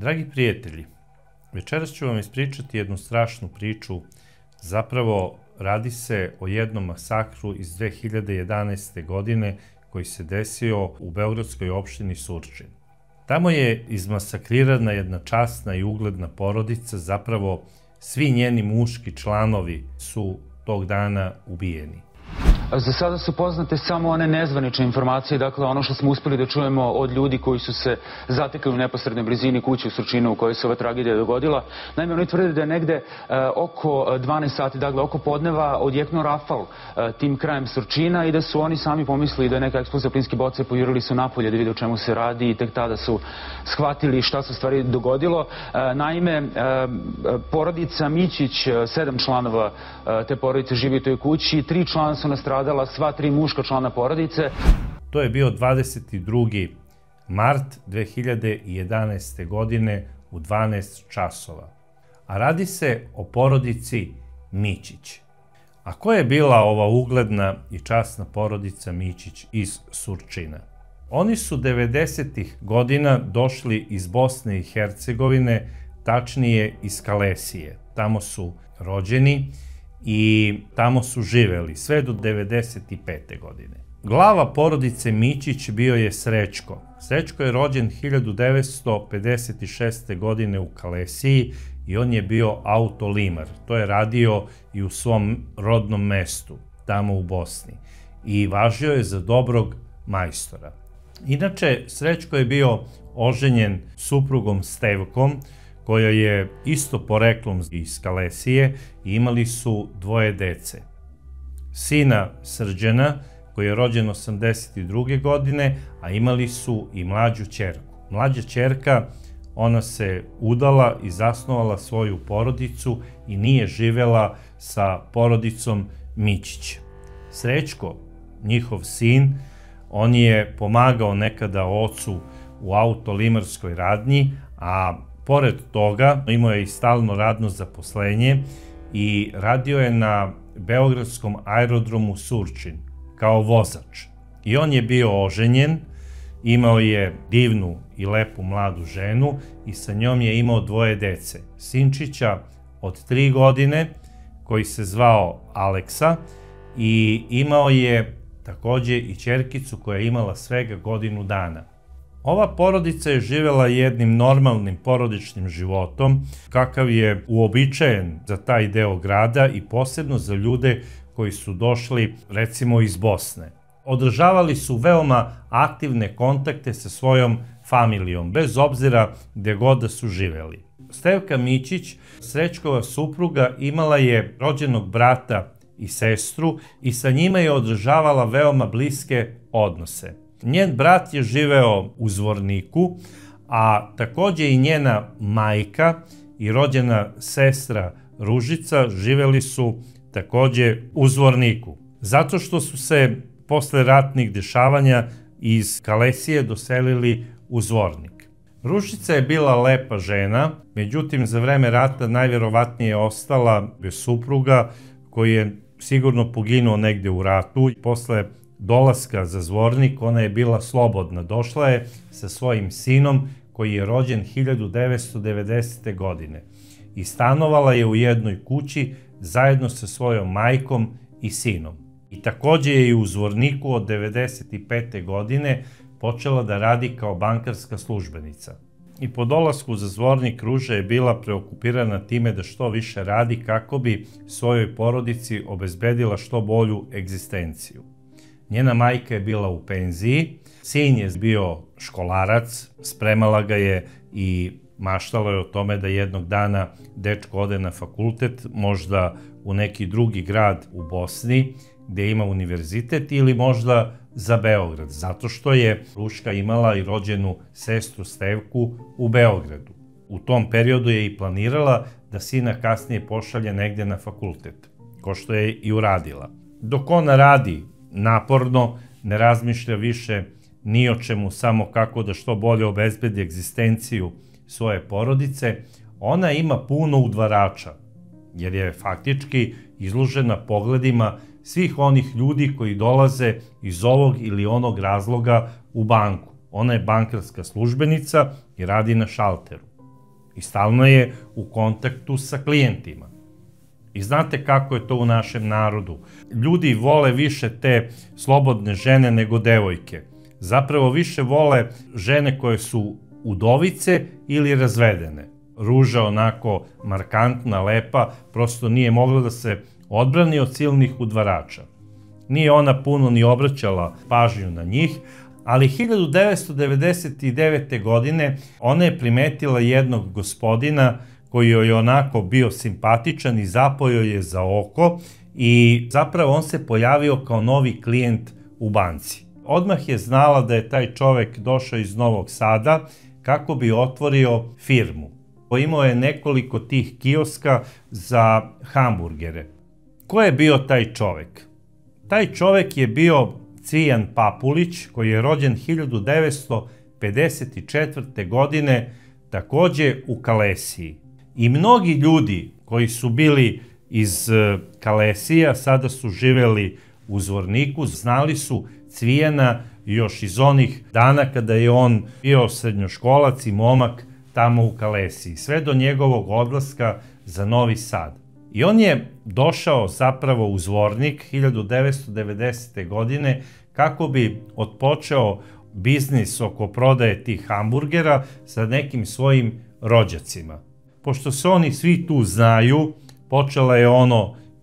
Dragi prijatelji, večeras ću vam ispričati jednu strašnu priču. Zapravo radi se o jednom masakru iz 2011. godine koji se desio u beogradskoj opštini Surčin. Tamo je izmasakrirana jedna časna i ugledna porodica, zapravo svi njeni muški članovi su tog dana ubijeni. Za sada su poznate samo one nezvanične informacije, dakle ono što smo uspeli da čujemo od ljudi koji su se zatekli u neposrednoj blizini kuće u Surčinu u kojoj se ova tragedija dogodila. Naime, oni tvrde da je negde oko 12 sati, dakle oko podneva, odjeknuo rafal tim krajem Surčina i da su oni sami pomislili da je neka eksplozija plinske boce, pojurili su napolje da vide o čemu se radi i tek tada su shvatili šta se u stvari dogodilo. Naime, porodica Mićić, 7 članova te porodice živi u toj kući, 3 člana su nastradala, sva 3 muška člana porodice. To je bio 22. mart 2011. godine u 12 časova. A radi se o porodici Mićić. A ko je bila ova ugledna i časna porodica Mićić iz Surčina? Oni su 90-ih godina došli iz Bosne i Hercegovine, tačnije iz Kalesije. Tamo su rođeni i tamo su živeli sve do 95. godine. Glava porodice Mićić bio je Srećko. Srećko je rođen 1956. godine u Kalesiji i on je bio autolimar. To je radio i u svom rodnom mestu, tamo u Bosni. I važio je za dobrog majstora. Inače, Srećko je bio oženjen suprugom Stevkom, koja je isto poreklom iz Kalesije i imali su 2 dece. Sina Srđana, koji je rođen 82. godine, a imali su i mlađu ćerku. Mlađa ćerka, ona se udala i zasnovala svoju porodicu i nije živela sa porodicom Mićić. Srećko, njihov sin, on je pomagao nekada ocu u autolimarskoj radnji, a pored toga imao je i stalno radno zaposlenje i radio je na beogradskom aerodromu Surčin kao vozač. I on je bio oženjen, imao je divnu i lepu mladu ženu i sa njom je imao 2 dece. Sinčića od 3 godine koji se zvao Aleksa i imao je takođe i ćerkicu koja je imala svega godinu dana. Ova porodica je živela jednim normalnim porodičnim životom, kakav je uobičajen za taj deo grada i posebno za ljude koji su došli, recimo, iz Bosne. Održavali su veoma aktivne kontakte sa svojom familijom, bez obzira gde god da su živeli. Stevka Mićić, Srećkova supruga, imala je rođenog brata i sestru i sa njima je održavala veoma bliske odnose. Njen brat je živeo u Zvorniku, a takođe i njena majka i rođena sestra Ružica živeli su takođe u Zvorniku. Zato što su se posle ratnih dešavanja iz Kalesije doselili u Zvornik. Ružica je bila lepa žena, međutim za vreme rata najverovatnije je ostala bez supruga koji je sigurno poginuo negde u ratu. Posle dolaska za Zvornik ona je bila slobodna. Došla je sa svojim sinom koji je rođen 1990. godine i stanovala je u jednoj kući zajedno sa svojom majkom i sinom. I takođe je i u Zvorniku od 1995. godine počela da radi kao bankarska službenica. I po dolasku za Zvornik Ruža je bila preokupirana time da što više radi kako bi svojoj porodici obezbedila što bolju egzistenciju. Njena majka je bila u penziji, sin je bio školarac, spremala ga je i maštala je o tome da jednog dana dečko ode na fakultet, možda u neki drugi grad u Bosni gde ima univerzitet ili možda za Beograd, zato što je Ruška imala i rođenu sestru Stevku u Beogradu. U tom periodu je i planirala da sina kasnije pošalje negde na fakultet, ko što je i uradila. Dok ona radi naporno, ne razmišlja više ni o čemu, samo kako da što bolje obezbedi egzistenciju svoje porodice, ona ima puno udvarača, jer je faktički izložena pogledima svih onih ljudi koji dolaze iz ovog ili onog razloga u banku. Ona je bankarska službenica i radi na šalteru. i stalno je u kontaktu sa klijentima. I znate kako je to u našem narodu. Ljudi vole više te slobodne žene nego devojke. Zapravo više vole žene koje su udovice ili razvedene. Ruža onako markantna, lepa, prosto nije mogla da se odbrani od silnih udvarača. Nije ona puno ni obraćala pažnju na njih, ali 1999. godine ona je primetila jednog gospodina koji joj je onako bio simpatičan i zapao joj je za oko i zapravo on se pojavio kao novi klijent u banci. Odmah je znala da je taj čovek došao iz Novog Sada kako bi otvorio firmu. Imao je nekoliko tih kioska za hamburgere. Ko je bio taj čovek? Taj čovek je bio Cvijan Papulić, koji je rođen 1954. godine, takođe u Kalesiji. I mnogi ljudi koji su bili iz Kalesija, sada su živeli u Zvorniku, znali su Cvijana još iz onih dana kada je on bio srednjoškolac i momak tamo u Kalesiji, sve do njegovog odlaska za Novi Sad. I on je došao zapravo u Zvornik 1990. godine kako bi otpočeo biznis oko prodaje tih hamburgera sa nekim svojim rođacima. Pošto se oni svi tu znaju, počela je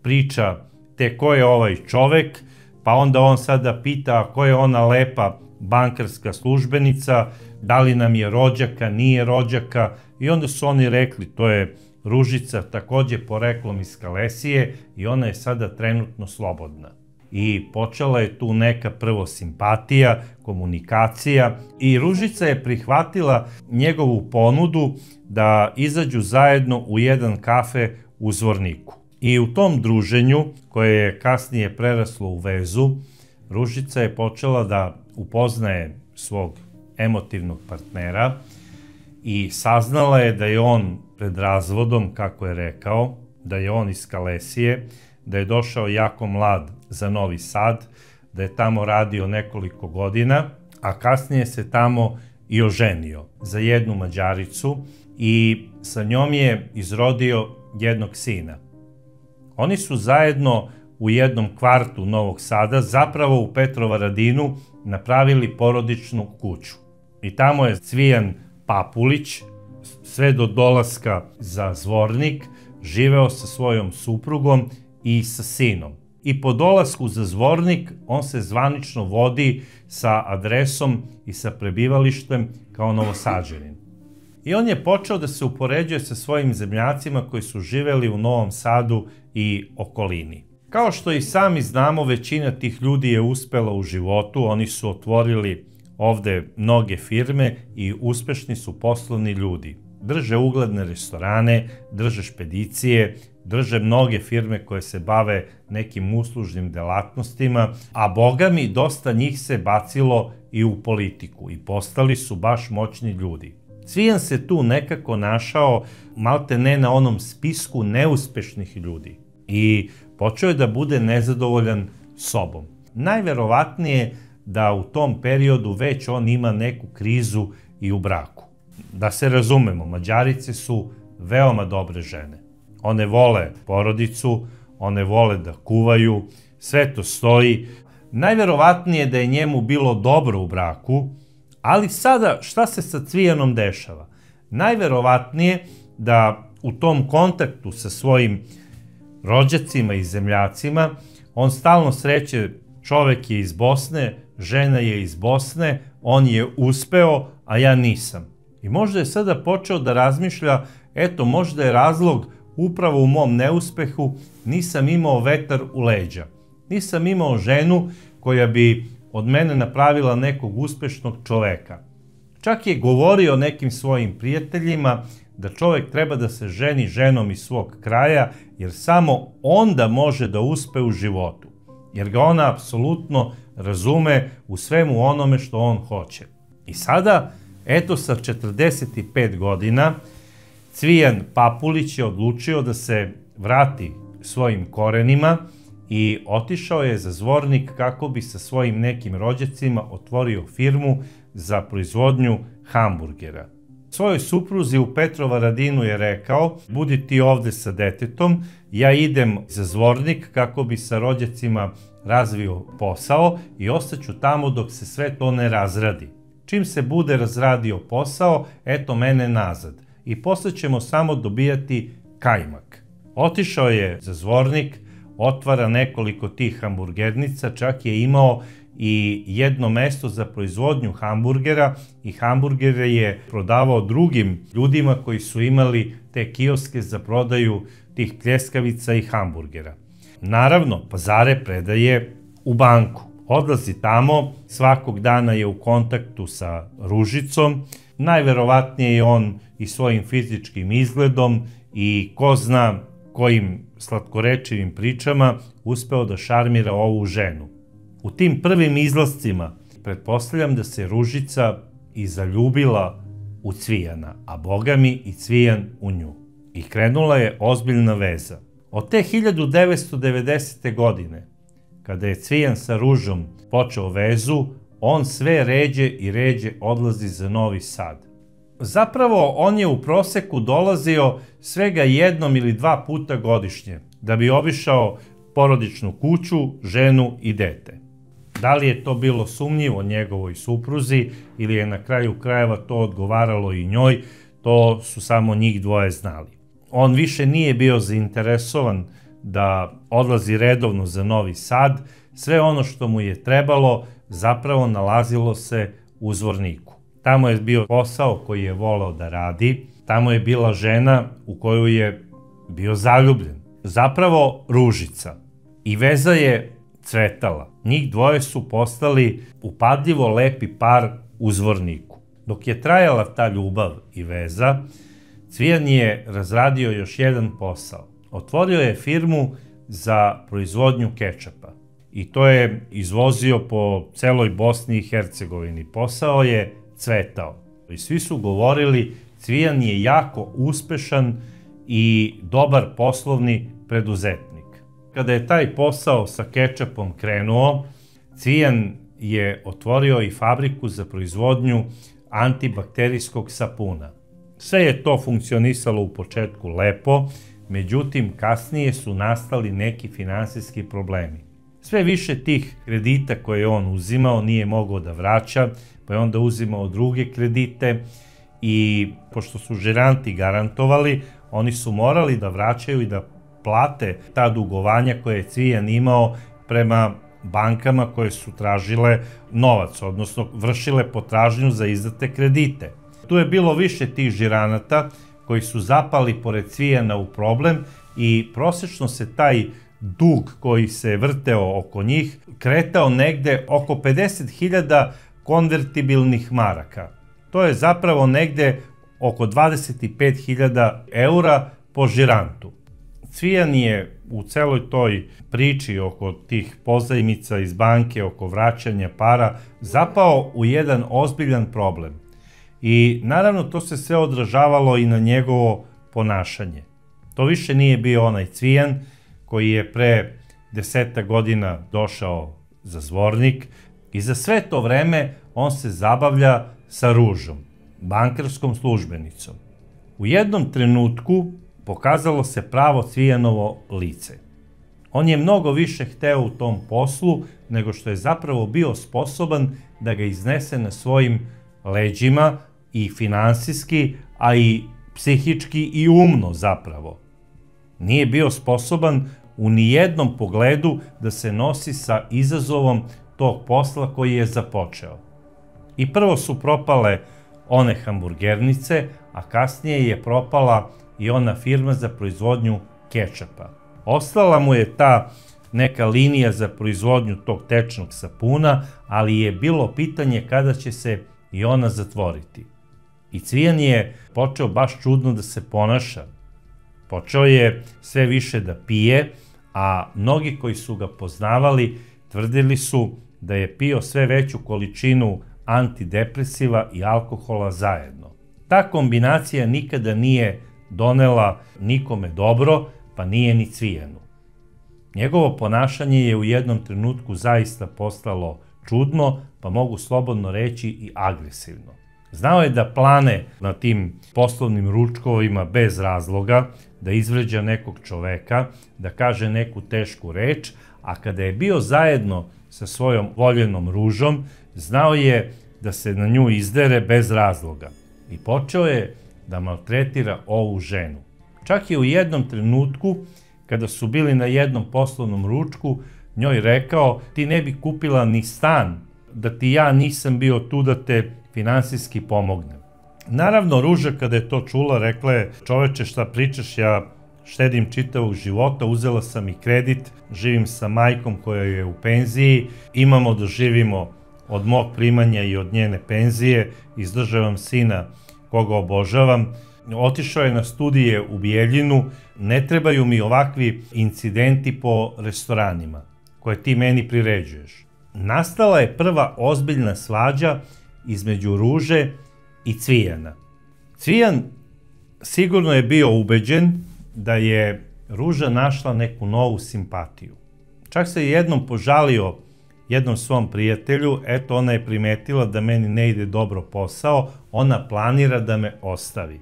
priča te ko je ovaj čovek, pa onda on sada pita ko je ona lepa bankarska službenica, da li nam je rođaka, nije rođaka, i onda su oni rekli to je Ružica, takođe poreklom iz Kalesije, i ona je sada trenutno slobodna. I počela je tu neka prvo simpatija, komunikacija, i Ružica je prihvatila njegovu ponudu da izađu zajedno u jedan kafe u Zvorniku. I u tom druženju, koje je kasnije preraslo u vezu, Ružica je počela da upoznaje svog emotivnog partnera i saznala je da je on pred razvodom, kako je rekao, da je on iz Kalesije, da je došao jako mlad za Novi Sad, da je tamo radio nekoliko godina, a kasnije se tamo i oženio za jednu Mađaricu i sa njom je izrodio jednog sina. Oni su zajedno u jednom kvartu Novog Sada, zapravo u Petrovaradinu, napravili porodičnu kuću. I tamo je Cvijan Papulić, sve do dolaska za Zvornik, živeo sa svojom suprugom i sa sinom. I po dolasku za Zvornik on se zvanično vodi sa adresom i sa prebivalištem kao Novosađanin. I on je počeo da se upoređuje sa svojim zemljacima koji su živeli u Novom Sadu i okolini. Kao što i sami znamo, većina tih ljudi je uspela u životu, oni su otvorili ovde mnoge firme i uspešni su poslovni ljudi. Drže ugledne restorane, drže špedicije, drže mnoge firme koje se bave nekim uslužnim delatnostima, a boga mi dosta njih se bacilo i u politiku i postali su baš moćni ljudi. Cvijan se tu nekako našao malte ne na onom spisku neuspešnih ljudi i počeo je da bude nezadovoljan sobom. Najverovatnije da u tom periodu već on ima neku krizu i u braku. Da se razumemo, Mađarice su veoma dobre žene. One vole porodicu, one vole da kuvaju, sve to stoji. Najverovatnije da je njemu bilo dobro u braku, ali sada šta se sa Cvijanom dešava? Najverovatnije da u tom kontaktu sa svojim rođacima i zemljacima on stalno sreće, čovek je iz Bosne, žena je iz Bosne, on je uspeo, a ja nisam. I možda je sada počeo da razmišlja, eto, možda je razlog upravo u mom neuspehu, nisam imao vetar u leđa. Nisam imao ženu koja bi od mene napravila nekog uspešnog čoveka. Čak je govorio nekim svojim prijateljima da čovek treba da se ženi ženom iz svog kraja, jer samo onda može da uspe u životu. Jer ga ona apsolutno razume u svemu onome što on hoće. I sada, eto, sa 45 godina, Cvijan Papulić je odlučio da se vrati svojim korenima i otišao je za Zvornik kako bi sa svojim nekim rođacima otvorio firmu za proizvodnju hamburgera. Svojoj supruzi u Petrovaradinu je rekao: budi ti ovde sa detetom, ja idem za Zvornik kako bi sa rođacima razvio posao i ostaću tamo dok se sve to ne razradi. Čim se bude razradio posao, eto mene nazad i posle ćemo samo dobijati kajmak. Otišao je za Zvornik, otvara nekoliko tih hamburgernica, čak je imao i jedno mesto za proizvodnju hamburgera i hamburgere je prodavao drugim ljudima koji su imali te kioske za prodaju tih pljeskavica i hamburgera. Naravno, pazare predaje u banku. Odlazi tamo, svakog dana je u kontaktu sa Ružicom, najverovatnije je on i svojim fizičkim izgledom i ko zna kojim slatkorečivim pričama uspeo da šarmira ovu ženu. U tim prvim izlascima pretpostavljam da se Ružica i zaljubila u Cvijana, a bogami i Cvijan u nju. I krenula je ozbiljna veza. Od te 1990. godine, kada je Cvijan sa Ružom počeo vezu, on sve ređe i ređe odlazi za Novi Sad. Zapravo, on je u proseku dolazio svega jednom ili dva puta godišnje, da bi obišao porodičnu kuću, ženu i dete. Da li je to bilo sumnjivo njegovoj supruzi ili je na kraju krajeva to odgovaralo i njoj, to su samo njih dvoje znali. On više nije bio zainteresovan da odlazi redovno za Novi Sad, sve ono što mu je trebalo zapravo nalazilo se u Zvorniku. Tamo je bio posao koji je voleo da radi, tamo je bila žena u koju je bio zaljubljen. Zapravo Ružica. I veza je cvetala. Njih dvoje su postali upadljivo lepi par u Zvorniku. Dok je trajala ta ljubav i veza, Cvijan je razradio još jedan posao. Otvorio je firmu za proizvodnju kečapa i to je izvozio po celoj Bosni i Hercegovini. Posao je cvetao i svi su govorili: Cvijan je jako uspešan i dobar poslovni preduzetnik. Kada je taj posao sa kečapom krenuo, Cvijan je otvorio i fabriku za proizvodnju antibakterijskog sapuna. Sve je to funkcionisalo u početku lepo, međutim kasnije su nastali neki finansijski problemi. Sve više tih kredita koje je on uzimao nije mogao da vraća, pa je onda uzimao druge kredite i pošto su žiranti garantovali, oni su morali da vraćaju i da plate ta dugovanja koje je Cvijan imao prema bankama koje su tražile novac, odnosno vršile potražnju za izdate kredite. Tu je bilo više tih žiranata koji su zapali pored Cvijana u problem i prosečno se taj dug koji se vrteo oko njih kretao negde oko 50.000 konvertibilnih maraka. To je zapravo negde oko 25.000 eura po žirantu. Cvijan je u celoj toj priči oko tih pozajmica iz banke, oko vraćanja para, zapao u jedan ozbiljan problem. I naravno to se sve odražavalo i na njegovo ponašanje. To više nije bio onaj Cvijan koji je pre 10 godina došao za Zvornik i za sve to vreme on se zabavlja sa Ružom, bankarskom službenicom. U jednom trenutku pokazalo se pravo Cvijanovo lice. On je mnogo više hteo u tom poslu nego što je zapravo bio sposoban da ga iznese na svojim leđima i finansijski, a i psihički i umno zapravo. Nije bio sposoban u nijednom pogledu da se nosi sa izazovom tog posla koji je započeo. I prvo su propale one hamburgernice, a kasnije je propala i ona firma za proizvodnju kečapa. Ostala mu je ta neka linija za proizvodnju tog tečnog sapuna, ali je bilo pitanje kada će se i ona zatvoriti. I Cvijan je počeo baš čudno da se ponaša. Počeo je sve više da pije, a mnogi koji su ga poznavali tvrdili su da je pio sve veću količinu antidepresiva i alkohola zajedno. Ta kombinacija nikada nije donela nikome dobro, pa nije ni Cvijanu. Njegovo ponašanje je u jednom trenutku zaista postalo čudno, pa mogu slobodno reći i agresivno. Znao je da plane na tim poslovnim ručkovima bez razloga, da izvređa nekog čoveka, da kaže neku tešku reč, a kada je bio zajedno sa svojom voljenom Ružom, znao je da se na nju izdere bez razloga. I počeo je da maltretira ovu ženu. Čak je u jednom trenutku, kada su bili na jednom poslovnom ručku, njoj rekao: ti ne bi kupila ni stan da ti ja nisam bio tu da te finansijski pomognem. Naravno, Ruža kada je to čula, rekla je: čoveče, šta pričaš, ja štedim čitavog života, uzela sam i kredit, živim sa majkom koja je u penziji, imamo da živimo od mog primanja i od njene penzije, izdržavam sina koga obožavam, otišao je na studije u Bijeljinu, ne trebaju mi ovakvi incidenti po restoranima koje ti meni priređuješ. Nastala je prva ozbiljna svađa između Ruže i Cvijana. Cvijan sigurno je bio ubeđen da je Ruža našla neku novu simpatiju. Čak se jednom požalio jednom svom prijatelju: eto, ona je primetila da meni ne ide dobro posao, ona planira da me ostavi.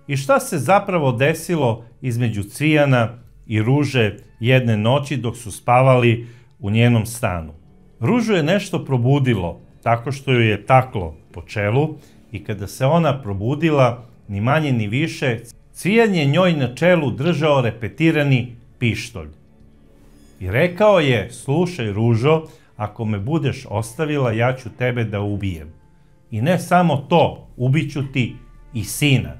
I šta se zapravo desilo između Cvijana i Ruže jedne noći dok su spavali u njenom stanu? Ružu je nešto probudilo tako što ju je taklo po čelu i kada se ona probudila, ni manje ni više, Cvijan je njoj na čelu držao repetirani pištolj. I rekao je: slušaj, Ružo, ako me budeš ostavila, ja ću tebe da ubijem. I ne samo to, ubiću ti i sina.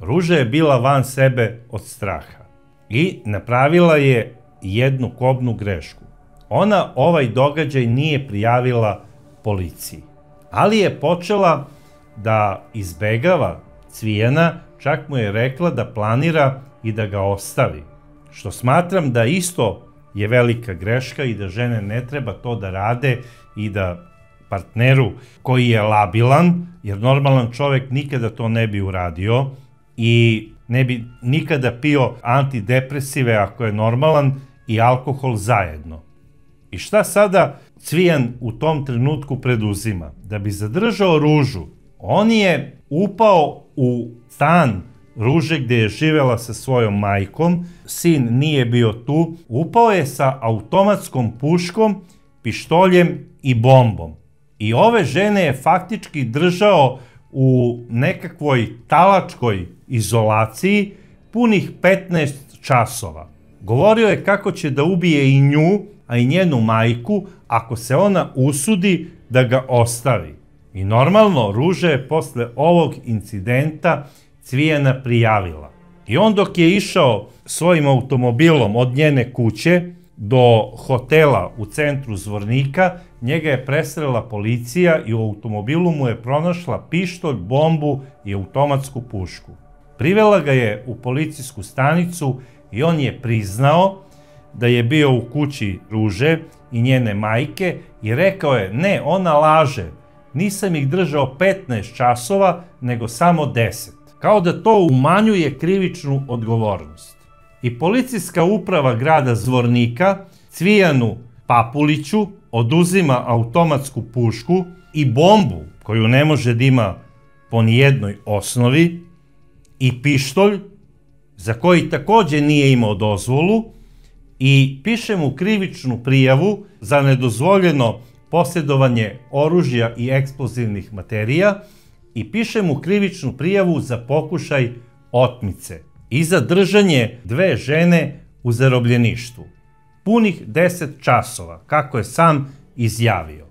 Ruža je bila van sebe od straha i napravila je jednu kobnu grešku. Ona ovaj događaj nije prijavila policiji, ali je počela da izbegava Cvijana, čak mu je rekla da planira i da ga ostavi, što smatram da isto je velika greška i da žene ne treba to da rade i da partneru koji je labilan, jer normalan čovjek nikada to ne bi uradio i ne bi nikada pio antidepresive ako je normalan i alkohol zajedno. I šta sada Cvijan u tom trenutku preduzima? Da bi zadržao Ružu, on je upao u stan Ruže gdje je živela sa svojom majkom, sin nije bio tu, upao je sa automatskom puškom, pištoljem i bombom. I ove žene je faktički držao u nekakvoj talačkoj izolaciji punih 15 časova. Govorio je kako će da ubije i nju, a i njenu majku, ako se ona usudi da ga ostavi. I normalno, Ruža je posle ovog incidenta Cvijana prijavila. I on dok je išao svojim automobilom od njene kuće do hotela u centru Zvornika, njega je presrela policija i u automobilu mu je pronašla pištolj, bombu i automatsku pušku. Privela ga je u policijsku stanicu i on je priznao da je bio u kući Ruže i njene majke i rekao je: ne, ona laže, nisam ih držao 15 časova, nego samo 10. Kao da to umanjuje krivičnu odgovornost. I policijska uprava grada Zvornika Cvijanu Papuliću oduzima automatsku pušku i bombu koju ne može da ima po nijednoj osnovi i pištolj za koji takođe nije imao dozvolu i piše mu krivičnu prijavu za nedozvoljeno posjedovanje oružja i eksplozivnih materija i piše mu krivičnu prijavu za pokušaj otmice i za držanje dve žene u zarobljeništvu. Punih 10 časova, kako je sam izjavio.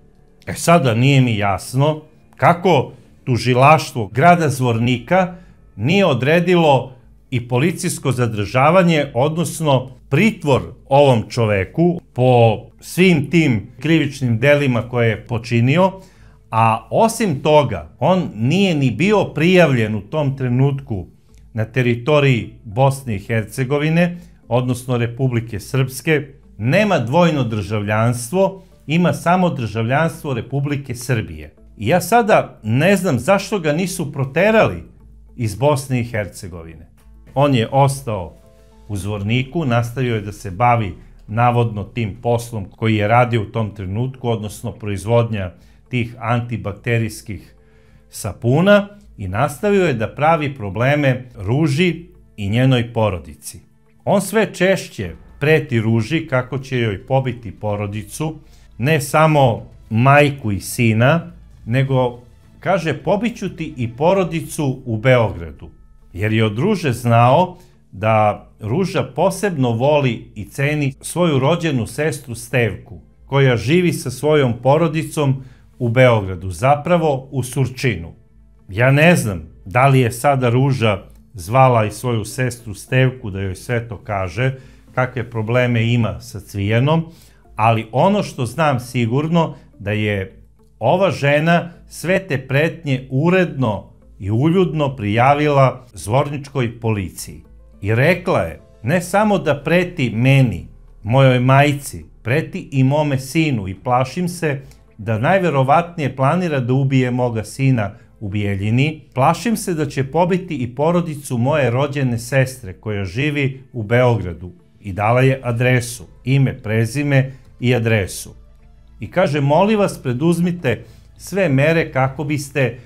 Sada nije mi jasno kako tužilaštvo grada Zvornika nije odredilo i policijsko zadržavanje, odnosno pritvor ovom čoveku po svim tim krivičnim delima koje je počinio, a osim toga on nije ni bio prijavljen u tom trenutku na teritoriji Bosne i Hercegovine, odnosno Republike Srpske, nema dvojno državljanstvo, ima samo državljanstvo Republike Srbije. I ja sada ne znam zašto ga nisu proterali iz Bosne i Hercegovine. On je ostao u Zvorniku, nastavio je da se bavi navodno tim poslom koji je radio u tom trenutku, odnosno proizvodnja tih antibakterijskih sapuna i nastavio je da pravi probleme Ruži i njenoj porodici. On sve češće preti Ruži kako će joj pobiti porodicu, ne samo majku i sina, nego kaže pobiću ti i porodicu u Beogradu, jer je od Ruže znao da Ruža posebno voli i ceni svoju rođenu sestru Stevku, koja živi sa svojom porodicom u Beogradu, zapravo u Surčinu. Ja ne znam da li je sada Ruža zvala i svoju sestru Stevku da joj sve to kaže, kakve probleme ima sa Cvijanom, ali ono što znam sigurno da je ova žena sve te pretnje uredno i uljudno prijavila zvorničkoj policiji. I rekla je, ne samo da preti meni, mojoj majci, preti i mome sinu i plašim se da najverovatnije planira da ubije moga sina u Bijeljini. Plašim se da će pobiti i porodicu moje rođene sestre koja živi u Beogradu. I dala je adresu, ime, prezime i adresu. I kaže, molim vas, preduzmite sve mere kako biste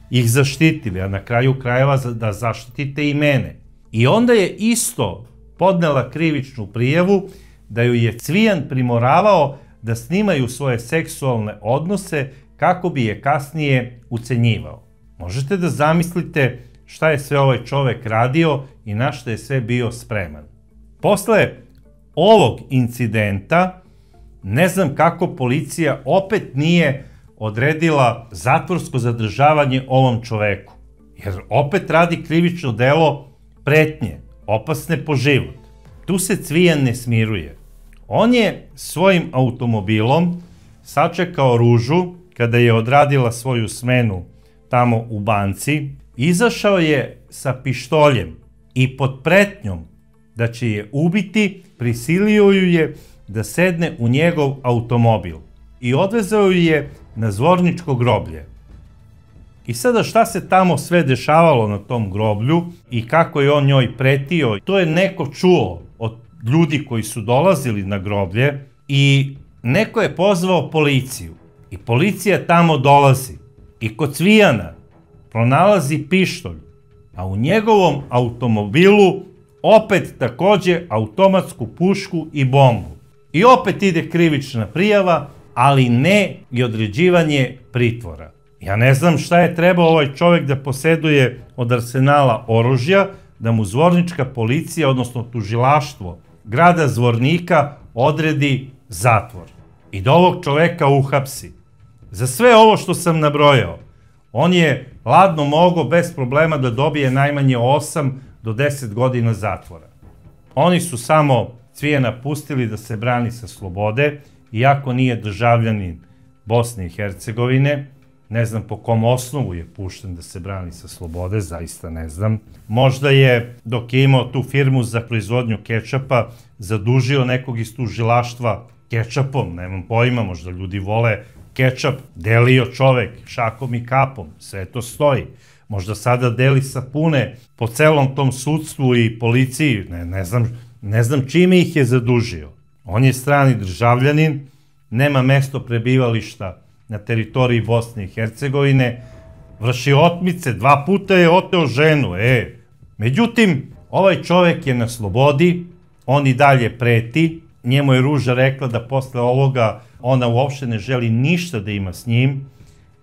ih zaštitili, a na kraju krajeva da zaštitite i mene. I onda je isto podnela krivičnu prijavu da ju je Cvijan primoravao da snimaju svoje seksualne odnose kako bi je kasnije ucenjivao. Možete da zamislite šta je sve ovaj čovek radio i na šta je sve bio spreman. Posle ovog incidenta, ne znam kako policija opet nije odredila zatvorsko zadržavanje ovom čoveku, jer opet radi krivično delo pretnje, opasne po život. Tu se Cvijan ne smiruje. On je svojim automobilom sačekao Ružu kada je odradila svoju smenu tamo u banci, izašao je sa pištoljem i pod pretnjom da će je ubiti, prisilio ju je da sedne u njegov automobil i odvezao ju je na Zvorničko groblje. I sada šta se tamo sve dešavalo na tom groblju i kako je on njoj pretio, to je neko čuo od ljudi koji su dolazili na groblje i neko je pozvao policiju. I policija tamo dolazi i kod Cvijana pronalazi pištolj, a u njegovom automobilu opet takođe automatsku pušku i bombu. I opet ide krivična prijava, ali ne i određivanje pritvora. Ja ne znam šta je trebao ovaj čovek da poseduje od arsenala oružja, da mu zvornička policija, odnosno tužilaštvo grada Zvornika odredi zatvor i da ovog čoveka uhapsi. Za sve ovo što sam nabrojao, on je ladno mogao bez problema da dobije najmanje 8 do 10 godina zatvora. Oni su samo Cvijana pustili da se brani sa slobode, iako nije državljanin Bosne i Hercegovine. Ne znam po kom osnovu je pušten da se brani sa slobode, zaista ne znam. Možda je, dok je imao tu firmu za proizvodnju kečapa, zadužio nekog iz tužilaštva kečapom, nemam pojma, možda ljudi vole kečap, delio čovek šakom i kapom, sve to stoji. Možda sada deli sapune po celom tom sudstvu i policiji, ne znam čime ih je zadužio. On je strani državljanin, nema mesto prebivališta na teritoriji Bosne i Hercegovine, vrši otmice, 2 puta je oteo ženu, Međutim, ovaj čovek je na slobodi, on i dalje preti, njemu je Ruža rekla da posle ovoga ona uopšte ne želi ništa da ima s njim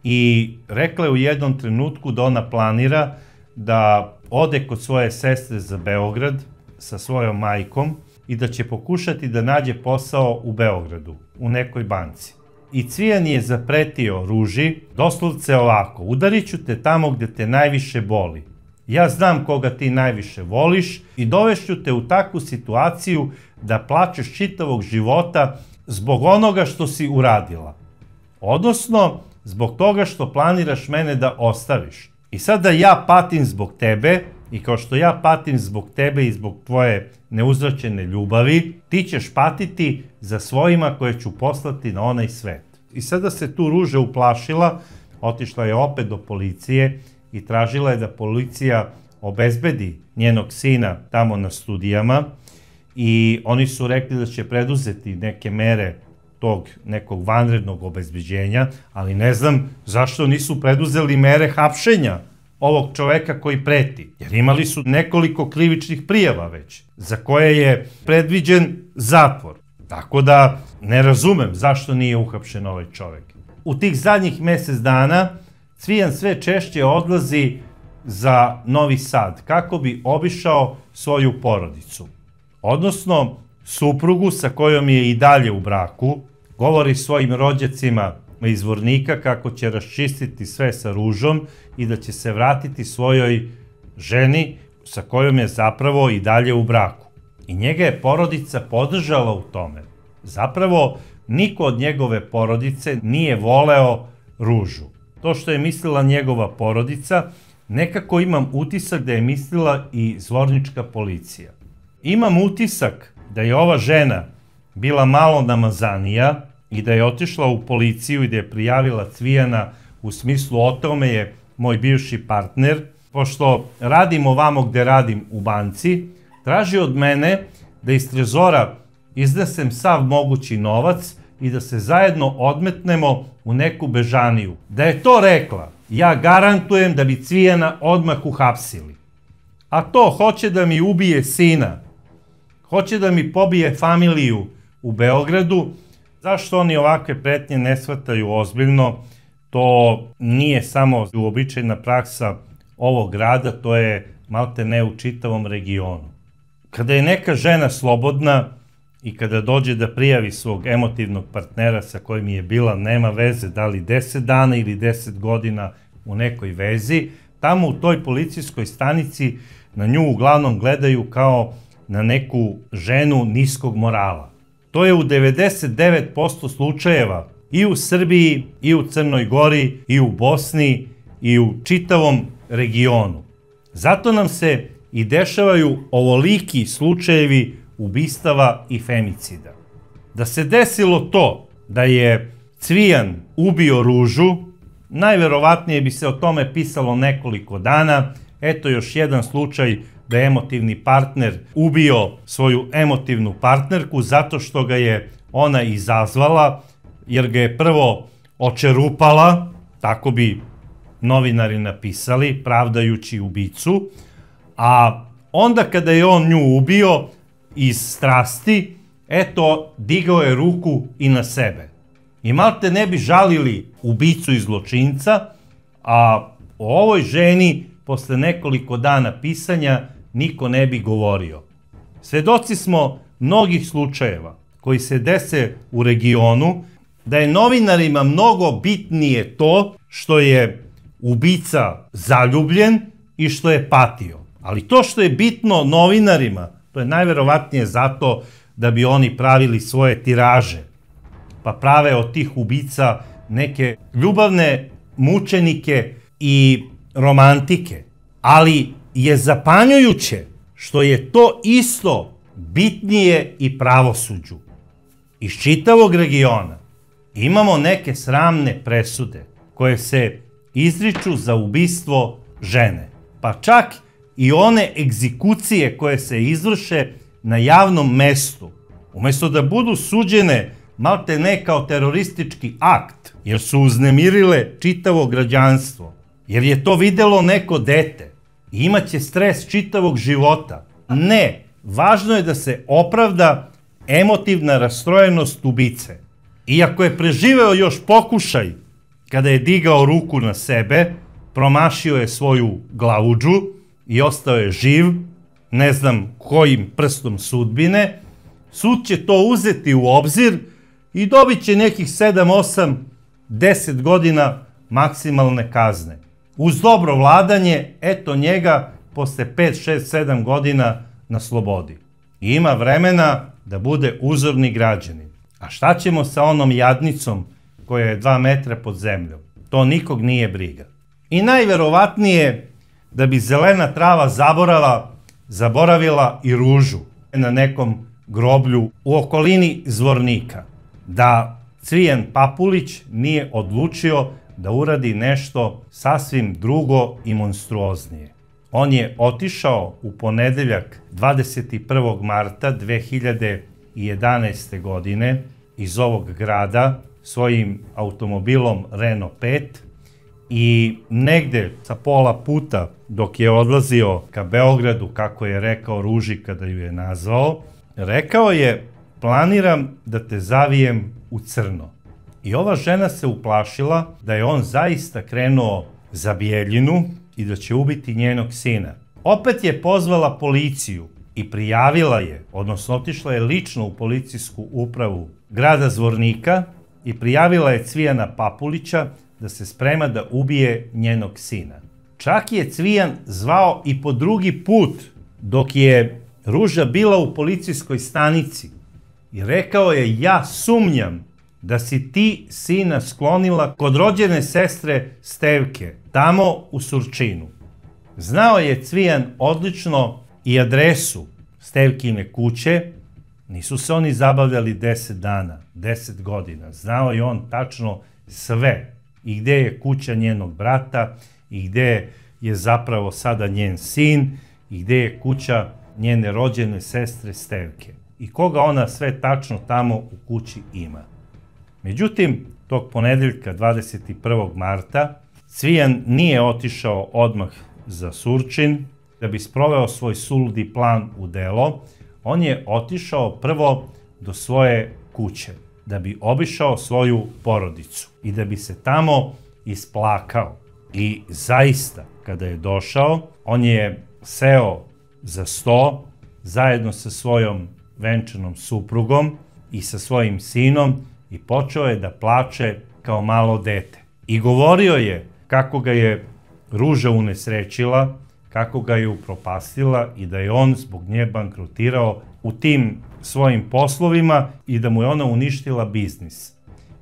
i rekla je u jednom trenutku da ona planira da ode kod svoje sestre za Beograd sa svojom majkom i da će pokušati da nađe posao u Beogradu, u nekoj banci. I Cvijan je zapretio Ruži, doslovce ovako, udarit ću te tamo gde te najviše boli. Ja znam koga ti najviše voliš i dovešću te u takvu situaciju da plačeš čitavog života zbog onoga što si uradila. Odnosno, zbog toga što planiraš mene da ostaviš. I sada ja patim zbog tebe i kao što ja patim zbog tebe i zbog tvoje neuzvraćene ljubavi, ti ćeš patiti za svojima koje ću poslati na onaj svet. I sada se tu Ruža uplašila, otišla je opet do policije i tražila je da policija obezbedi njenog sina tamo na studijama i oni su rekli da će preduzeti neke mere tog nekog vanrednog obezbeđenja, ali ne znam zašto nisu preduzeli mere hapšenja ovog čoveka koji preti. Jer imali su nekoliko krivičnih prijava već, za koje je predviđen zatvor. Tako da ne razumem zašto nije uhapšen ovaj čovek. U tih zadnjih mesec dana Cvijan sve češće odlazi za Novi Sad kako bi obišao svoju porodicu. Odnosno, suprugu sa kojom je i dalje u braku, govori svojim rođacima iz Zvornika kako će raščistiti sve sa Ružom i da će se vratiti svojoj ženi sa kojom je zapravo i dalje u braku. I njega je porodica podržala u tome. Zapravo, niko od njegove porodice nije voleo Ružu. To što je mislila njegova porodica, nekako imam utisak da je mislila i zvornička policija. Imam utisak da je ova žena bila malo namazanija i da je otišla u policiju i da je prijavila Cvijana u smislu o tome je moj bivši partner, pošto radim ovamo gde radim u banci, traži od mene da iz trezora iznesem sav mogući novac i da se zajedno odmetnemo u neku bežaniju. Da je to rekla, ja garantujem da bi Cvijana odmah uhapsili. A to hoće da mi ubije sina, hoće da mi pobije familiju u Beogradu. Zašto oni ovakve pretnje ne shvataju ozbiljno? To nije samo uobičajena praksa ovog grada, to je malte ne u čitavom regionu. Kada je neka žena slobodna i kada dođe da prijavi svog emotivnog partnera sa kojim je bila, nema veze da li 10 dana ili 10 godina u nekoj vezi, tamo u toj policijskoj stanici na nju uglavnom gledaju kao na neku ženu niskog morala. To je u 99% slučajeva i u Srbiji, i u Crnoj Gori, i u Bosni, i u čitavom regionu. Zato nam se i dešavaju ovoliki slučajevi ubistava i femicida. Da se desilo to da je Cvijan ubio Ružu, najverovatnije bi se o tome pisalo nekoliko dana. Eto još jedan slučaj da je emotivni partner ubio svoju emotivnu partnerku zato što ga je ona izazvala, jer ga je prvo očerupala, tako bi novinari napisali, pravdajući ubicu, a onda kada je on nju ubio iz strasti, eto, digao je ruku i na sebe. I malte ne bi žalili ubicu i zločinca, a o ovoj ženi posle nekoliko dana pisanja niko ne bi govorio. Svedoci smo mnogih slučajeva koji se dese u regionu, da je novinarima mnogo bitnije to što je ubica zaljubljen i što je patio. Ali to što je bitno novinarima, to je najverovatnije zato da bi oni pravili svoje tiraže, pa prave od tih ubica neke ljubavne mučenike i romantike. Ali je zapanjujuće što je to isto bitnije i pravosuđu. Iz čitavog regiona imamo neke sramne presude koje se izriču za ubistvo žene, pa čak i one egzekucije koje se izvrše na javnom mestu, umesto da budu suđene malte ne kao teroristički akt, jer su uznemirile čitavo građanstvo, jer je to videlo neko dete i imaće stres čitavog života. Ne, važno je da se opravda emotivna rastrojenost ubice. Iako je preživeo još pokušaj kada je digao ruku na sebe, promašio je svoju glaudžu i ostao je živ, ne znam kojim prstom sudbine, sud će to uzeti u obzir i dobit će nekih 7, 8, 10 godina maksimalne kazne. Uz dobro vladanje, eto njega posle 5, 6, 7 godina na slobodi. I ima vremena da bude uzorni građanin. A šta ćemo sa onom jadnicom koja je 2 metra pod zemljom? To nikog nije briga. I najverovatnije da bi zelena trava zaboravila i Ružu na nekom groblju u okolini Zvornika. Da Cvijan Papulić nije odlučio da uradi nešto sasvim drugo i monstruoznije. On je otišao u ponedeljak 21. marta 2011. godine iz ovog grada svojim automobilom Renault 5 i negde sa pola puta dok je odlazio ka Beogradu, kako je rekao Ruži kada ju je nazvao, rekao je: planiram da te zavijem u crno. I ova žena se uplašila da je on zaista krenuo za Bijeljinu i da će ubiti njenog sina. Opet je pozvala policiju i prijavila je, odnosno otišla je lično u policijsku upravu grada Zvornika i prijavila je Cvijana Papulića da se sprema da ubije njenog sina. Čak je Cvijan zvao i po drugi put dok je Ruža bila u policijskoj stanici i rekao je: ja sumnjam da si ti sina sklonila kod rođene sestre Stevke, tamo u Surčinu. Znao je Cvijan odlično i adresu Stevkine kuće, nisu se oni zabavljali 10 dana, 10 godina, znao je on tačno sve, i gde je kuća njenog brata, i gde je zapravo sada njen sin, i gde je kuća njene rođene sestre Stevke, i koga ona sve tačno tamo u kući ima. Međutim, tog ponedeljka 21. marta, Cvijan nije otišao odmah za Surčin da bi sproveo svoj suludi plan u delo. On je otišao prvo do svoje kuće, da bi obišao svoju porodicu i da bi se tamo isplakao. I zaista, kada je došao, on je seo za sto zajedno sa svojom venčanom suprugom i sa svojim sinom i počeo je da plače kao malo dete. I govorio je kako ga je Ruža unesrećila, kako ga je upropastila i da je on zbog nje bankrotirao u tim svojim poslovima i da mu je ona uništila biznis.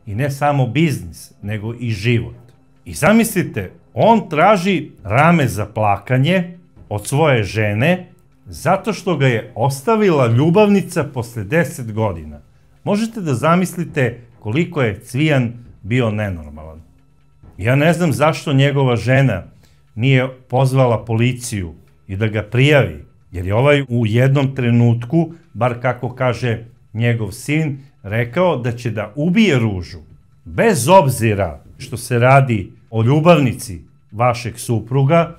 I ne samo biznis, nego i život. I zamislite, on traži rame za plakanje od svoje žene zato što ga je ostavila ljubavnica posle 10 godina. Možete da zamislite koliko je Cvijan bio nenormalan. Ja ne znam zašto njegova žena nije pozvala policiju i da ga prijavi, jer je ovaj u jednom trenutku, bar kako kaže njegov sin, rekao da će da ubije Ružu. Bez obzira što se radi o ljubavnici vašeg supruga,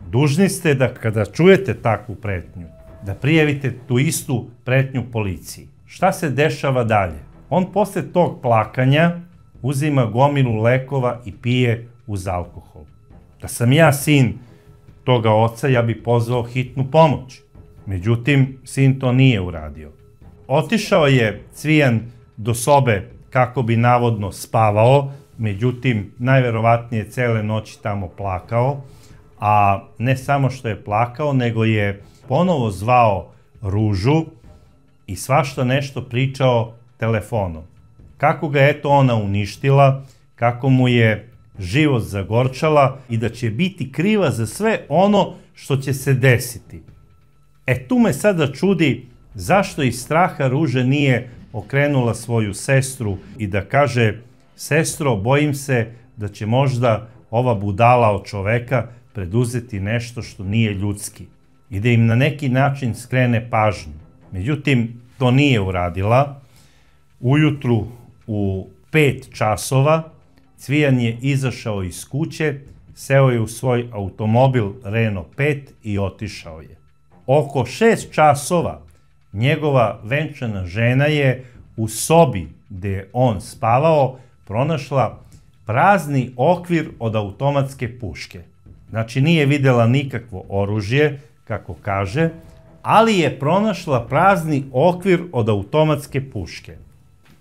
dužni ste da kada čujete takvu pretnju, da prijavite tu istu pretnju policiji. Šta se dešava dalje? On posle tog plakanja uzima gomilu lekova i pije uz alkohol. Da sam ja sin toga oca, ja bi pozvao hitnu pomoć. Međutim, sin to nije uradio. Otišao je Cvijan do sobe kako bi navodno spavao, međutim, najverovatnije cele noći tamo plakao, a ne samo što je plakao, nego je ponovo zvao Ružu i svašta nešto pričao telefonom. Kako ga eto ona uništila, kako mu je život zagorčala i da će biti kriva za sve ono što će se desiti. Tu me sada čudi zašto iz straha Ruža nije okrenula svoju sestru i da kaže: sestro, bojim se da će možda ova budala od čoveka preduzeti nešto što nije ljudski i da im na neki način skrene pažnju. Međutim, to nije uradila. Ujutru u 5 časova Cvijan je izašao iz kuće, seo je u svoj automobil Renault 5 i otišao je. Oko 6 časova njegova venčana žena je u sobi gde je on spavao pronašla prazni okvir od automatske puške. Znači nije videla nikakvo oružje, kako kaže, ali je pronašla prazni okvir od automatske puške.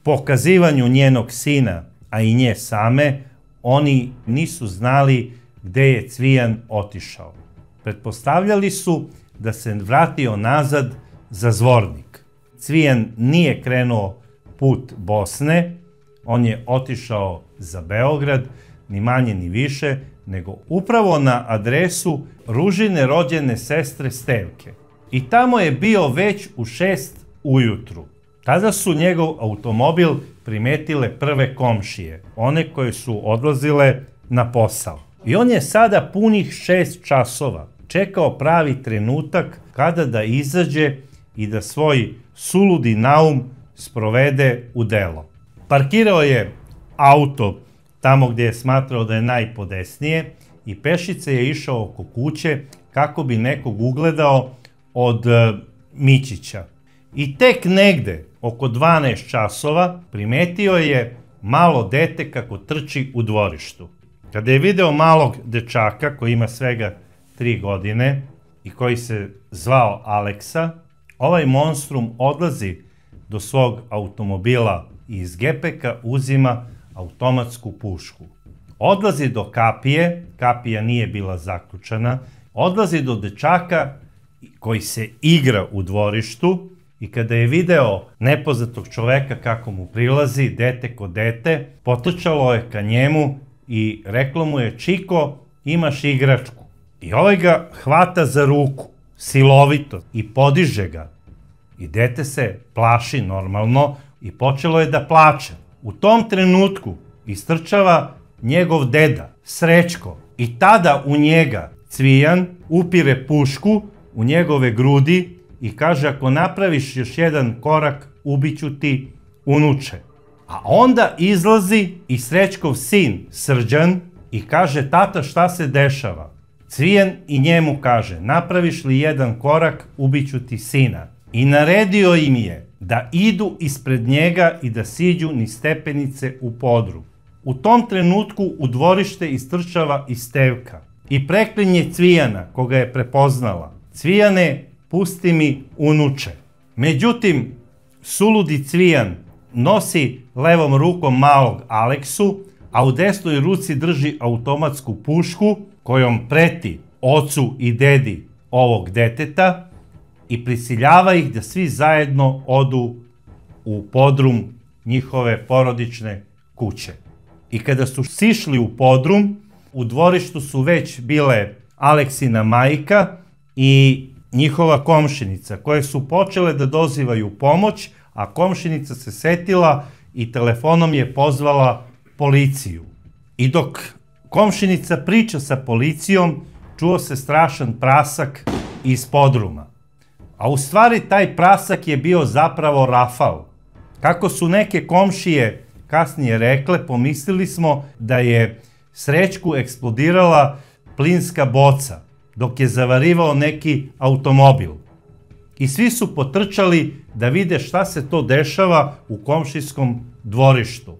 Po kazivanju njenog sina, a i nje same, oni nisu znali gde je Cvijan otišao. Pretpostavljali su da se vratio nazad za Zvornik. Cvijan nije krenuo put Bosne, on je otišao za Beograd, ni manje ni više, nego upravo na adresu Ružine rođene sestre Stevke. I tamo je bio već u 6 ujutru. Tada su njegov automobil primetile prve komšije, one koje su odlazile na posao. I on je sada punih 6 časova čekao pravi trenutak kada da izađe i da svoj suludi naum sprovede u delo. Parkirao je auto tamo gdje je smatrao da je najpodesnije i pešice je išao oko kuće kako bi nekog ugledao od Mićića. I tek negde oko 12 časova primetio je malo dete kako trči u dvorištu. Kada je video malog dečaka koji ima svega 3 godine i koji se zvao Aleksa, ovaj monstrum odlazi do svog automobila i iz gepeka uzima automatsku pušku. Odlazi do kapije, kapija nije bila zaključana, odlazi do dečaka koji se igra u dvorištu i kada je video nepoznatog čoveka kako mu prilazi, dete ko dete, potrčalo je ka njemu i reklo mu je: Čiko, imaš igračku. I ovaj ga hvata za ruku, silovito, i podiže ga. I dete se plaši normalno i počelo je da plače. U tom trenutku istrčava njegov deda, Srećko, i tada u njega Cvijan upire pušku u njegove grudi i kaže: ako napraviš još jedan korak, ubiću ti unuče. A onda izlazi i Srećkov sin Srđan i kaže: tata, šta se dešava? Cvijan i njemu kaže: napraviš li jedan korak, ubiću ti sina. I naredio im je da idu ispred njega i da siđu niz stepenice u podrum. U tom trenutku u dvorište istrčava i Stevka i preklinje Cvijana, koga je prepoznala: Cvijane, pusti mi unuče. Međutim, suludi Cvijan nosi levom rukom malog Aleksu, a u desnoj ruci drži automatsku pušku kojom preti ocu i dedi ovog deteta i prisiljava ih da svi zajedno odu u podrum njihove porodične kuće. I kada su sišli u podrum, u dvorištu su već bile Aleksina majka i njihova komšinica, koje su počele da dozivaju pomoć, a komšinica se setila i telefonom je pozvala policiju. I dok komšinica priča sa policijom, čuo se strašan prasak iz podruma. A u stvari taj prasak je bio zapravo rafal. Kako su neke komšije kasnije rekle, pomislili smo da je Srećku eksplodirala plinska boca dok je zavarivao neki automobil. I svi su potrčali da vide šta se to dešava u komšijskom dvorištu.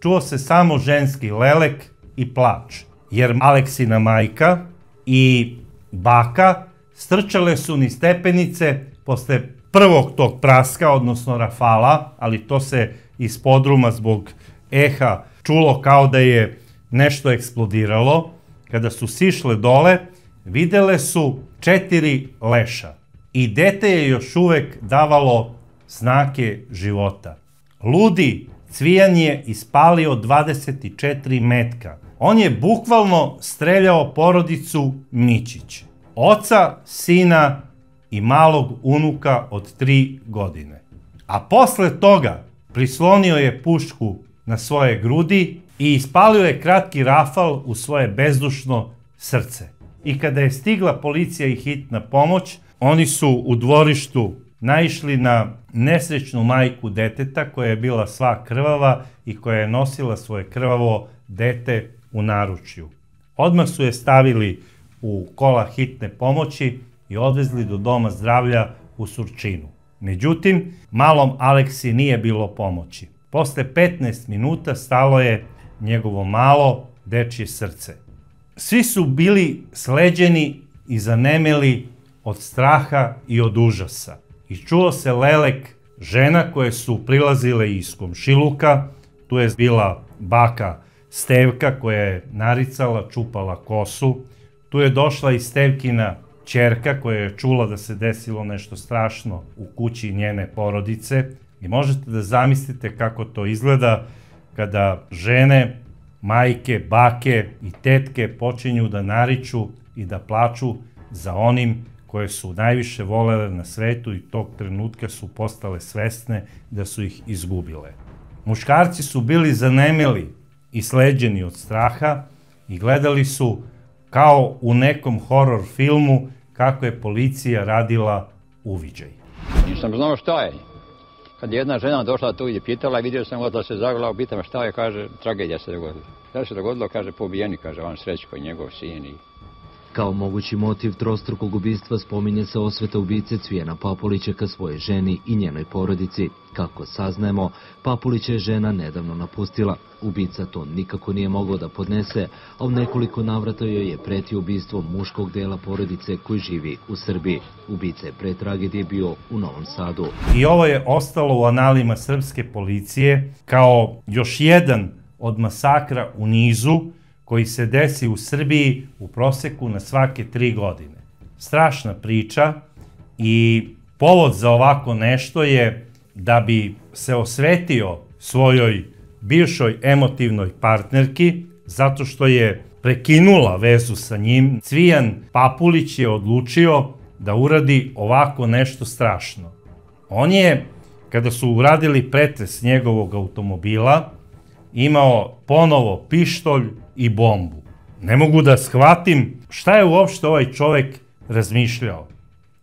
Čuo se samo ženski lelek i plač, jer Aleksina majka i baka strčale su niz stepenice posle prvog tog praska, odnosno rafala, ali to se iz podruma zbog eha čulo kao da je nešto eksplodiralo. Kada su sišle dole, videle su 4 leša i dete je još uvek davalo znake života. Ludi Cvijan je ispalio 24 metka. On je bukvalno streljao porodicu Mićić, oca, sina i malog unuka od 3 godine. A posle toga prislonio je pušku na svoje grudi i ispalio je kratki rafal u svoje bezdušno srce. I kada je stigla policija i hitna pomoć, oni su u dvorištu naišli na nesrećnu majku deteta koja je bila sva krvava i koja je nosila svoje krvavo dete u naručju. Odmah su je stavili u kola hitne pomoći i odvezli do doma zdravlja u Surčinu. Međutim, malom Aleksi nije bilo pomoći. Posle 15 minuta stalo je njegovo malo dečje srce. Svi su bili sleđeni i zanemeli od straha i od užasa. I čuo se lelek žena koje su prilazile iz komšiluka. Tu je bila baka Stevka koja je naricala, čupala kosu. Tu je došla i Stevkina ćerka koja je čula da se desilo nešto strašno u kući njene porodice. I možete da zamislite kako to izgleda kada žene, majke, bake i tetke počinju da nariču i da plaču za onim koje su najviše volele na svetu i tog trenutka su postale svesne da su ih izgubile. Muškarci su bili zanemeli i sleđeni od straha i gledali su kao u nekom horor filmu kako je policija radila uviđaj. Nisam znao šta je. Kad je jedna žena došla tu i pitala, vidio sam da se zagrla, pitam šta je, kaže, tragedija se dogodila. Šta se dogodilo, kaže, pobijeni, kaže, on Srećko i njegov sin. Kao mogući motiv trostrukog ubistva spominje se osveta ubice Cvijana Papulića ka svojoj ženi i njenoj porodici. Kako saznajemo, Papulića je žena nedavno napustila. Ubica to nikako nije mogao da podnese, a u nekoliko navrata joj je pretio ubistvo muškog dela porodice koji živi u Srbiji. Ubica je pre tragedije bio u Novom Sadu. I ovo je ostalo u analima srpske policije kao još jedan od masakra u nizu koji se desi u Srbiji u proseku na svake 3 godine. Strašna priča i povod za ovako nešto je da bi se osvetio svojoj bivšoj emotivnoj partnerki zato što je prekinula vezu sa njim. Cvijan Papulić je odlučio da uradi ovako nešto strašno. On je, kada su uradili pretres njegovog automobila, imao ponovo pištolj i bombu. Ne mogu da shvatim šta je uopšte ovaj čovek razmišljao.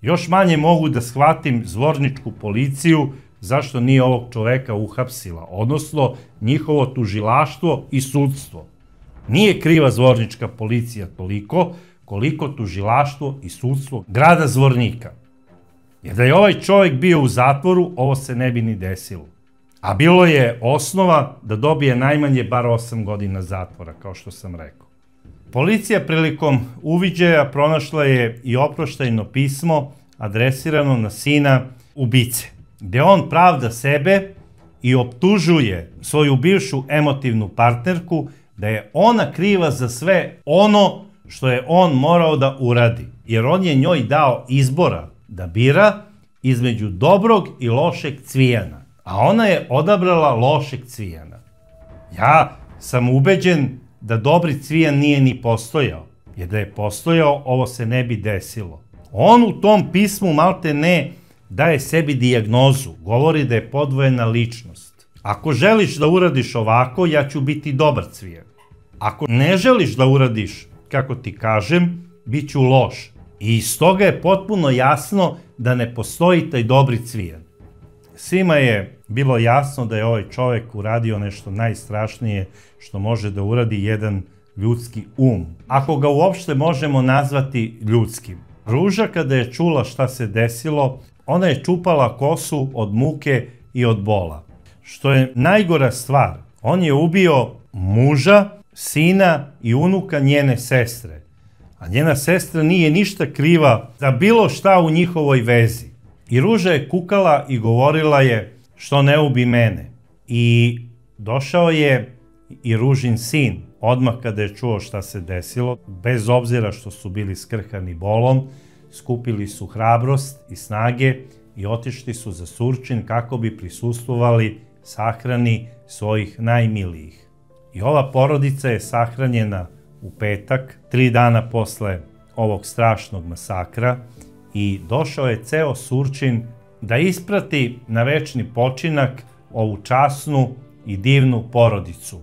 Još manje mogu da shvatim zvorničku policiju zašto nije ovog čoveka uhapsila, odnosno njihovo tužilaštvo i sudstvo. Nije kriva zvornička policija toliko koliko tužilaštvo i sudstvo grada Zvornika. Jer da je ovaj čovek bio u zatvoru, ovo se ne bi ni desilo. A bilo je osnova da dobije najmanje bar 8 godina zatvora, kao što sam rekao. Policija prilikom uviđaja pronašla je i oproštajno pismo adresirano na sina ubice, gde on pravda sebe i optužuje svoju bivšu emotivnu partnerku da je ona kriva za sve ono što je on morao da uradi, jer on je njoj dao izbora da bira između dobrog i lošeg Cvijana, a ona je odabrala lošeg Cvijana. Ja sam ubeđen da dobri Cvijan nije ni postojao, jer da je postojao, ovo se ne bi desilo. On u tom pismu malte ne daje sebi dijagnozu, govori da je podvojena ličnost. Ako želiš da uradiš ovako, ja ću biti dobar Cvijan. Ako ne želiš da uradiš, kako ti kažem, bit ću loš. I iz toga je potpuno jasno da ne postoji taj dobri Cvijan. Svima je bilo jasno da je ovaj čovek uradio nešto najstrašnije što može da uradi jedan ljudski um. Ako ga uopšte možemo nazvati ljudskim. Ruža kada je čula šta se desilo, ona je čupala kosu od muke i od bola. Što je najgora stvar, on je ubio muža, sina i unuka njene sestre. A njena sestra nije ništa kriva za bilo šta u njihovoj vezi. I Ruža je kukala i govorila je što ne ubi mene. I došao je i Ružin sin, odmah kada je čuo šta se desilo, bez obzira što su bili skrhani bolom, skupili su hrabrost i snage i otišli su za Surčin kako bi prisustvovali sahrani svojih najmilijih. I ova porodica je sahranjena u petak, 3 dana posle ovog strašnog masakra, i došao je ceo Surčin da isprati na večni počinak ovu časnu i divnu porodicu.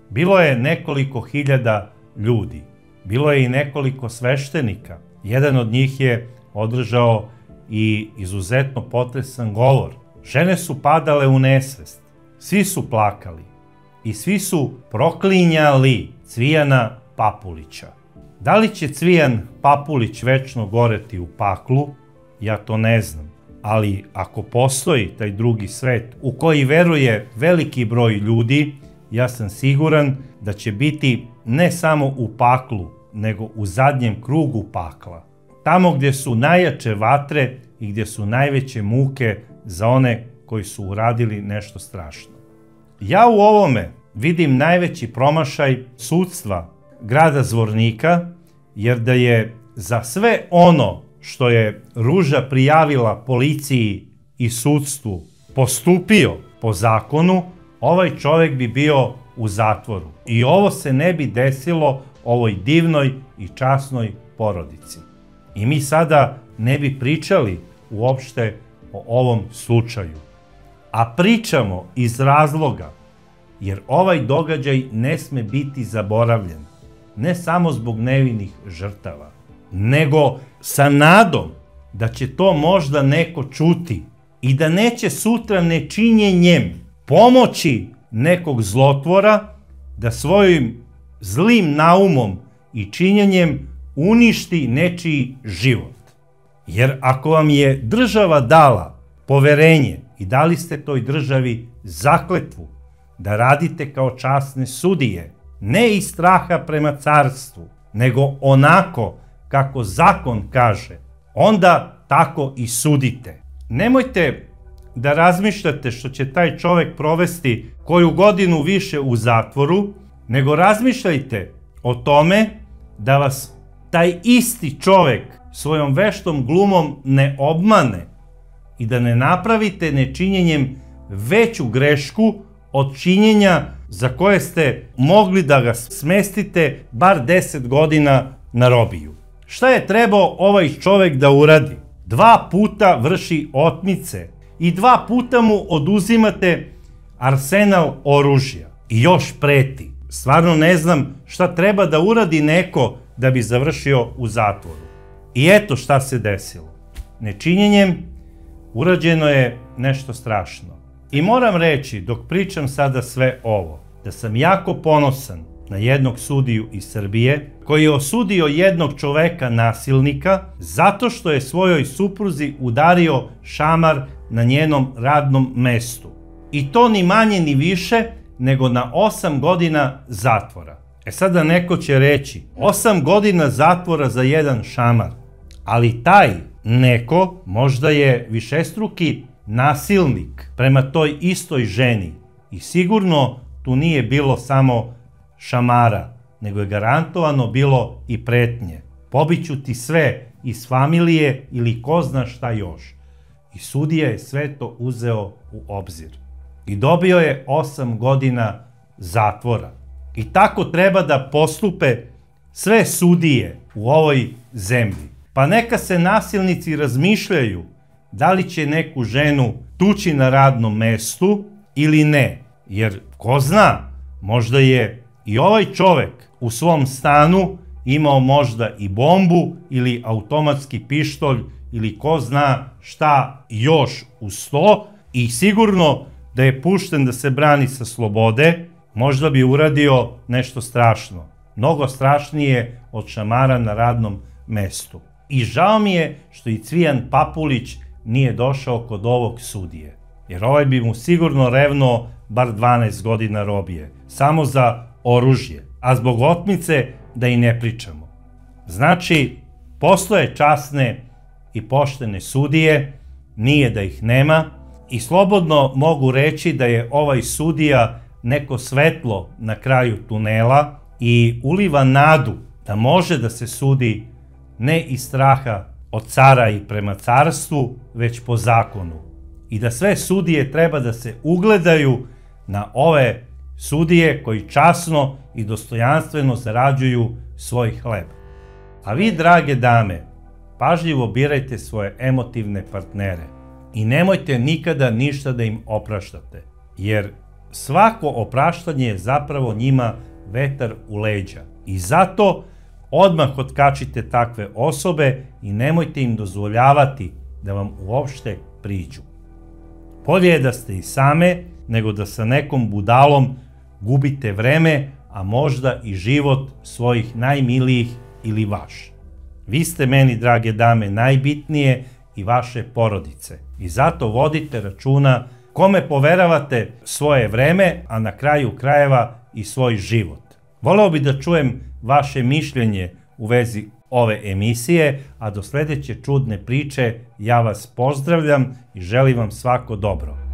Bilo je nekoliko hiljada ljudi, bilo je i nekoliko sveštenika. Jedan od njih je održao i izuzetno potresan govor. Žene su padale u nesvest, svi su plakali i svi su proklinjali Cvijana Papulića. Da li će Cvijan Papulić večno goreti u paklu, ja to ne znam, ali ako postoji taj drugi svet u koji veruje veliki broj ljudi, ja sam siguran da će biti ne samo u paklu, nego u zadnjem krugu pakla. Tamo gdje su najjače vatre i gdje su najveće muke za one koji su uradili nešto strašno. Ja u ovome vidim najveći promašaj sudstva grada Zvornika, jer da je za sve ono što je Ruža prijavila policiji i sudstvu postupio po zakonu, ovaj čovjek bi bio u zatvoru. I ovo se ne bi desilo ovoj divnoj i časnoj porodici. I mi sada ne bi pričali uopšte o ovom slučaju. A pričamo iz razloga jer ovaj događaj ne sme biti zaboravljen. Ne samo zbog nevinih žrtava, nego sa nadom da će to možda neko čuti i da neće sutra nečinjenjem pomoći nekog zlotvora da svojim zlim naumom i činjenjem uništi nečiji život. Jer ako vam je država dala poverenje i dali ste toj državi zakletvu da radite kao časne sudije, ne iz straha prema carstvu, nego onako kako zakon kaže, onda tako i sudite. Nemojte da razmišljate što će taj čovek provesti koju godinu više u zatvoru, nego razmišljajte o tome da vas taj isti čovek svojom veštom glumom ne obmane i da ne napravite nečinjenjem veću grešku od činjenja za koje ste mogli da ga smestite bar 10 godina na robiju. Šta je trebao ovaj čovek da uradi? 2 puta vrši otmice i 2 puta mu oduzimate arsenal oružja i još preti. Stvarno ne znam šta treba da uradi neko da bi završio u zatvoru. I eto šta se desilo. Nečinjenjem urađeno je nešto strašno. I moram reći, dok pričam sada sve ovo, da sam jako ponosan na jednog sudiju iz Srbije koji je osudio jednog čoveka nasilnika zato što je svojoj supruzi udario šamar na njenom radnom mestu. I to ni manje ni više nego na 8 godina zatvora. E sada neko će reći, 8 godina zatvora za jedan šamar, ali taj neko možda je višestruki nasilnik prema toj istoj ženi i sigurno tu nije bilo samo šamara, nego je garantovano bilo i pretnje. Pobiću ti sve iz familije ili ko zna šta još. I sudija je sve to uzeo u obzir. I dobio je 8 godina zatvora. I tako treba da postupe sve sudije u ovoj zemlji. Pa neka se nasilnici razmišljaju da li će neku ženu tući na radnom mestu ili ne. Jer ko zna, možda je i ovaj čovek u svom stanu imao možda i bombu ili automatski pištolj ili ko zna šta još uz to i sigurno da je pušten da se brani sa slobode, možda bi uradio nešto strašno. Mnogo strašnije od šamara na radnom mestu. I žao mi je što i Cvijan Papulić nije došao kod ovog sudije. Jer ovaj bi mu sigurno revnuo bar 12 godina robije. Samo za oružje. A zbog otmice da i ne pričamo. Znači, postoje časne i poštene sudije, nije da ih nema. I slobodno mogu reći da je ovaj sudija neko svetlo na kraju tunela i uliva nadu da može da se sudi ne iz straha od cara i prema carstvu, već po zakonu. I da sve sudije treba da se ugledaju na ove sudije koji časno i dostojanstveno zarađuju svoj hleb. A vi, drage dame, pažljivo birajte svoje emotivne partnere i nemojte nikada ništa da im opraštate, jer svako opraštanje je zapravo njima vetar u leđa. I zato odmah otkačite takve osobe i nemojte im dozvoljavati da vam uopšte priđu. Bolje je da ste i same, nego da sa nekom budalom gubite vreme, a možda i život svojih najmilijih ili vaš. Vi ste meni, drage dame, najbitnije i vaše porodice. I zato vodite računa kome poveravate svoje vreme, a na kraju krajeva i svoj život. Voleo bih da čujem vaše mišljenje u vezi ove emisije, a do sledeće čudne priče ja vas pozdravljam i želim vam svako dobro.